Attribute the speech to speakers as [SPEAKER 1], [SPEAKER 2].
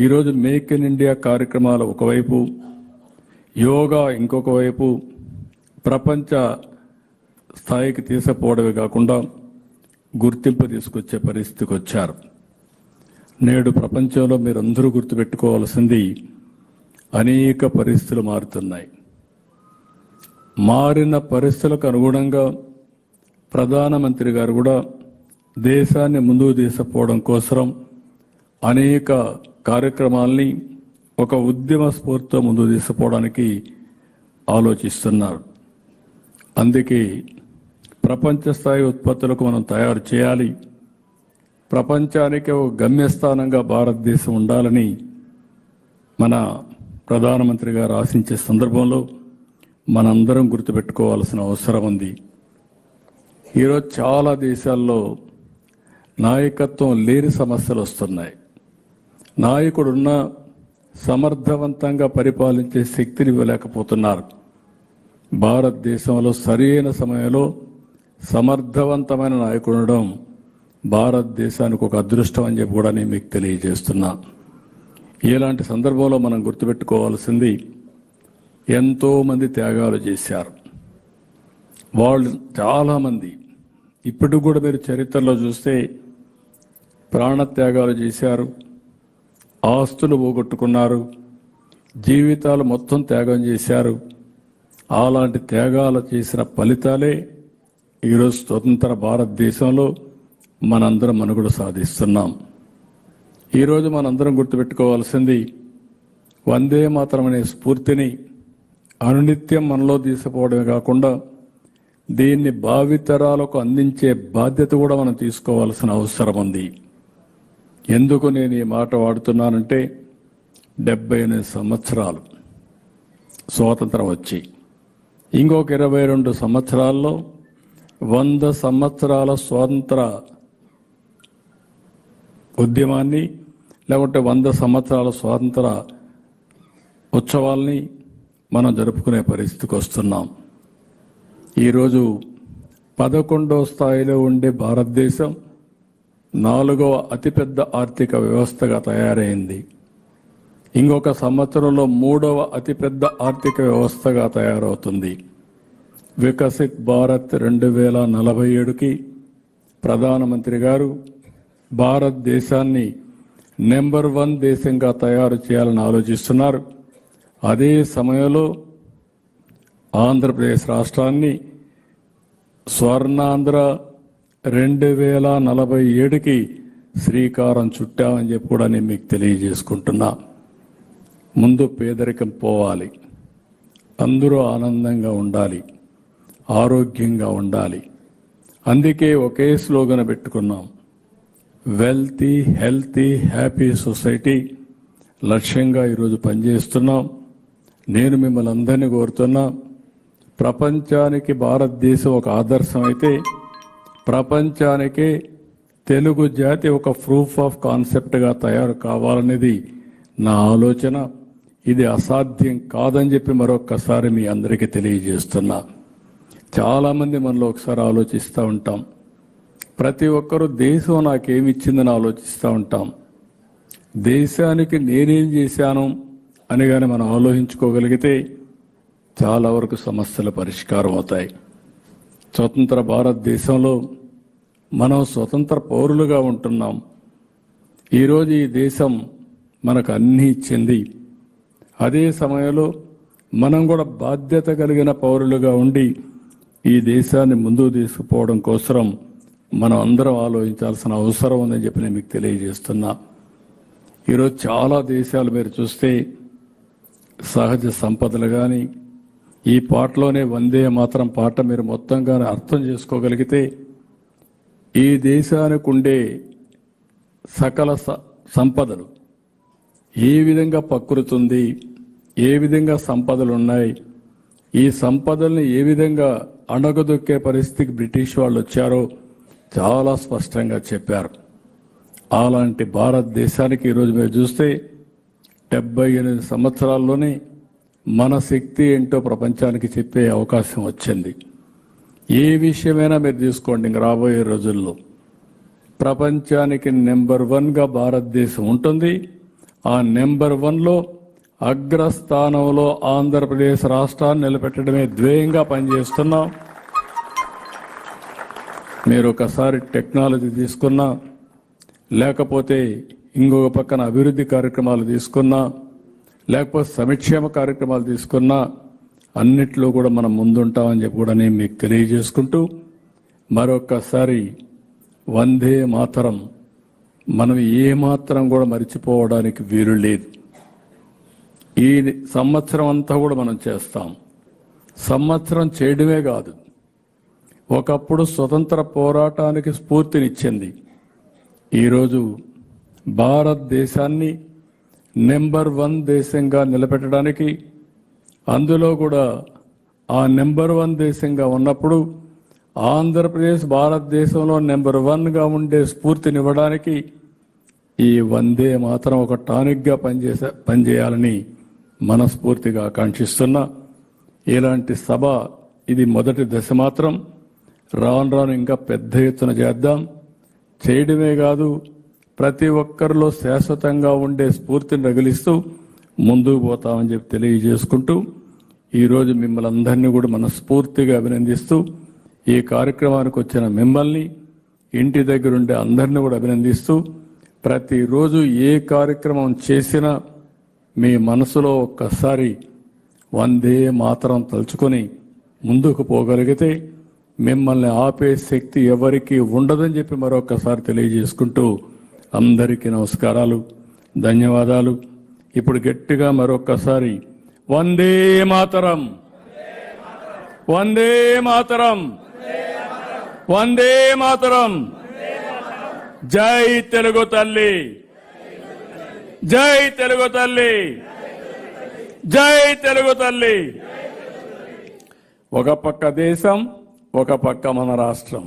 [SPEAKER 1] ఈరోజు make in India కార్యక్రమాలు ఒకవైపు, యోగా ఇంకొక వైపు ప్రపంచ స్థాయికి తీసుకుపోవడమే కాకుండా గుర్తింపు తీసుకొచ్చే పరిస్థితికి వచ్చారు. నేడు ప్రపంచంలో మీరందరూ గుర్తుపెట్టుకోవాల్సింది, అనేక పరిస్థితులు మారుతున్నాయి. మారిన పరిస్థితులకు అనుగుణంగా ప్రధానమంత్రి గారు కూడా దేశాన్ని ముందుకు తీసుకుపోవడం కోసం అనేక కార్యక్రమాల్ని ఒక ఉద్యమ స్ఫూర్తితో ముందుకు తీసుకుపోవడానికి ఆలోచిస్తున్నారు. అందుకే ప్రపంచ స్థాయి ఉత్పత్తులకు మనం తయారు చేయాలి, ప్రపంచానికి ఒక గమ్యస్థానంగా భారతదేశం ఉండాలని మన ప్రధానమంత్రి గారు ఆశించే సందర్భంలో మనందరం గుర్తుపెట్టుకోవాల్సిన అవసరం ఉంది. ఈరోజు చాలా దేశాల్లో నాయకత్వం లేని సమస్యలు వస్తున్నాయి. నాయకుడున్న సమర్థవంతంగా పరిపాలించే శక్తిని ఇవ్వలేకపోతున్నారు. భారతదేశంలో సరైన సమయంలో సమర్థవంతమైన నాయకుడు ఉండడం భారతదేశానికి ఒక అదృష్టం అని చెప్పి కూడా నేను మీకు తెలియజేస్తున్నా. ఇలాంటి సందర్భంలో మనం గుర్తుపెట్టుకోవాల్సింది, ఎంతోమంది త్యాగాలు చేశారు. వాళ్ళు చాలామంది ఇప్పటికి కూడా మీరు చరిత్రలో చూస్తే ప్రాణత్యాగాలు చేశారు, ఆస్తులు పోగొట్టుకున్నారు, జీవితాలు మొత్తం త్యాగం చేశారు. అలాంటి త్యాగాలు చేసిన ఫలితాలే ఈరోజు స్వతంత్ర భారతదేశంలో మనందరం మనుగడ సాధిస్తున్నాం. ఈరోజు మనందరం గుర్తుపెట్టుకోవాల్సింది, వందే మాతరం అనే స్ఫూర్తిని అనునిత్యం మనలో తీసుకుపోవడమే కాకుండా దీన్ని భావితరాలకు అందించే బాధ్యత కూడా మనం తీసుకోవాల్సిన అవసరం ఉంది. ఎందుకు నేను ఈ మాట వాడుతున్నానంటే, 78 సంవత్సరాలు స్వాతంత్రం వచ్చి ఇంకొక 22 సంవత్సరాల్లో 100 సంవత్సరాల స్వాతంత్ర ఉద్యమాన్ని, లేకుంటే 100 సంవత్సరాల స్వాతంత్ర ఉత్సవాల్ని మనం జరుపుకునే పరిస్థితికి వస్తున్నాం. ఈరోజు 11వ స్థాయిలో ఉండే భారతదేశం 4వ అతిపెద్ద ఆర్థిక వ్యవస్థగా తయారైంది. ఇంకొక సంవత్సరంలో 3వ అతిపెద్ద ఆర్థిక వ్యవస్థగా తయారవుతుంది. వికసిత్ భారత్ 2047కి ప్రధానమంత్రి గారు భారతదేశాన్ని నెంబర్ 1 దేశంగా తయారు చేయాలని ఆలోచిస్తున్నారు. అదే సమయంలో ఆంధ్రప్రదేశ్ రాష్ట్రాన్ని స్వర్ణాంధ్ర 2047కి శ్రీకారం చుట్టామని చెప్పి కూడా నేను మీకు తెలియజేసుకుంటున్నా. ముందు పేదరికం పోవాలి, అందరూ ఆనందంగా ఉండాలి, ఆరోగ్యంగా ఉండాలి. అందుకే ఒకే స్లోగన్ పెట్టుకున్నాం, వెల్తీ హెల్తీ హ్యాపీ సొసైటీ లక్ష్యంగా ఈరోజు పనిచేస్తున్నాం. నేను మిమ్మల్ని అందరినీ కోరుతున్నా, ప్రపంచానికి భారతదేశం ఒక ఆదర్శం అయితే ప్రపంచానికే తెలుగు జాతి ఒక ప్రూఫ్ ఆఫ్ కాన్సెప్ట్గా తయారు కావాలనేది నా ఆలోచన. ఇది అసాధ్యం కాదని చెప్పి మరొక్కసారి మీ అందరికీ తెలియజేస్తున్నా. చాలామంది మనలో ఒకసారి ఆలోచిస్తూ ఉంటాం, ప్రతి ఒక్కరూ దేశం నాకేమిచ్చిందని ఆలోచిస్తూ ఉంటాం. దేశానికి నేనేం చేశాను అని కానీ మనం ఆలోచించుకోగలిగితే చాలా వరకు సమస్యలు పరిష్కారం అవుతాయి. స్వతంత్ర భారతదేశంలో మనం స్వతంత్ర పౌరులుగా ఉంటున్నాం. ఈరోజు ఈ దేశం మనకు అన్నీ ఇచ్చింది. అదే సమయంలో మనం కూడా బాధ్యత కలిగిన పౌరులుగా ఉండి ఈ దేశాన్ని ముందుకు తీసుకుపోవడం కోసం మనం అందరం ఆలోచించాల్సిన అవసరం ఉందని చెప్పి నేను మీకు తెలియజేస్తున్నా. ఈరోజు చాలా దేశాలు మీరు చూస్తే సహజ సంపదలు కానీ, ఈ పాటలోనే వందే మాతరం పాట మీరు మొత్తంగా అర్థం చేసుకోగలిగితే ఈ దేశానికి ఉండే సకల సంపదలు ఏ విధంగా ప్రకృతి ఉంది, ఏ విధంగా సంపదలు ఉన్నాయి, ఈ సంపదల్ని ఏ విధంగా అణగదొక్కే పరిస్థితికి బ్రిటిష్ వాళ్ళు వచ్చారో చాలా స్పష్టంగా చెప్పారు. అలాంటి భారతదేశానికి ఈరోజు మీరు చూస్తే 78 సంవత్సరాల్లోనే మన శక్తి ఏంటో ప్రపంచానికి చెప్పే అవకాశం వచ్చింది. ఏ విషయమైనా మీరు తీసుకోండి, ఇంక రాబోయే రోజుల్లో ప్రపంచానికి నెంబర్ 1గా భారతదేశం ఉంటుంది. ఆ నెంబర్ 1లో అగ్రస్థానంలో ఆంధ్రప్రదేశ్ రాష్ట్రాన్ని నిలబెట్టడమే ధ్యేయంగా పనిచేస్తున్నాం. మీరు ఒకసారి టెక్నాలజీ తీసుకున్నా, లేకపోతే ఇంకొక పక్కన అభివృద్ధి కార్యక్రమాలు తీసుకున్నా, లేకపోతే సంక్షేమ కార్యక్రమాలు తీసుకున్నా, అన్నిట్లో కూడా మనం ముందుంటామని చెప్పి కూడా నేను మీకు తెలియజేసుకుంటూ, మరొక్కసారి వందే మాతరం మనం ఏమాత్రం కూడా మర్చిపోవడానికి వీలు లేదు. ఈ సంవత్సరం అంతా కూడా మనం చేస్తాం. సంవత్సరం చేయడమే కాదు, ఒకప్పుడు స్వతంత్ర పోరాటానికి స్ఫూర్తినిచ్చింది. ఈరోజు భారతదేశాన్ని నెంబర్ 1 దేశంగా నిలబెట్టడానికి, అందులో కూడా ఆ నెంబర్ 1 దేశంగా ఉన్నప్పుడు ఆంధ్రప్రదేశ్ భారతదేశంలో నెంబర్ 1గా ఉండే స్ఫూర్తినివ్వడానికి ఈ వందే మాత్రం ఒక టానిక్గా పనిచేయాలని మనస్ఫూర్తిగా ఆకాంక్షిస్తున్నా. ఇలాంటి సభ ఇది మొదటి దశ మాత్రం. రాను రాను ఇంకా పెద్ద ఎత్తున చేద్దాం. చేయడమే కాదు, ప్రతి ఒక్కరిలో శాశ్వతంగా ఉండే స్ఫూర్తిని రగిలిస్తూ ముందుకు పోతామని చెప్పి తెలియజేసుకుంటూ, ఈరోజు మిమ్మల్ని అందరినీ కూడా మనస్ఫూర్తిగా అభినందిస్తూ, ఈ కార్యక్రమానికి వచ్చిన మిమ్మల్ని, ఇంటి దగ్గర ఉండే అందరినీ కూడా అభినందిస్తూ, ప్రతిరోజు ఏ కార్యక్రమం చేసినా మీ మనసులో ఒక్కసారి వందే మాతరం తలుచుకొని ముందుకు పోగలిగితే మిమ్మల్ని ఆపే శక్తి ఎవరికీ ఉండదని చెప్పి మరొకసారి తెలియజేసుకుంటూ, అందరికీ నమస్కారాలు, ధన్యవాదాలు. ఇప్పుడు గట్టిగా మరొకసారి వందే మాతరం, వందే మాతరం, వందే మాతరం. జై తెలుగు తల్లి, జై తెలుగు తల్లి, జై తెలుగు తల్లి. ఒక పక్క దేశం, ఒక పక్క మన రాష్ట్రం.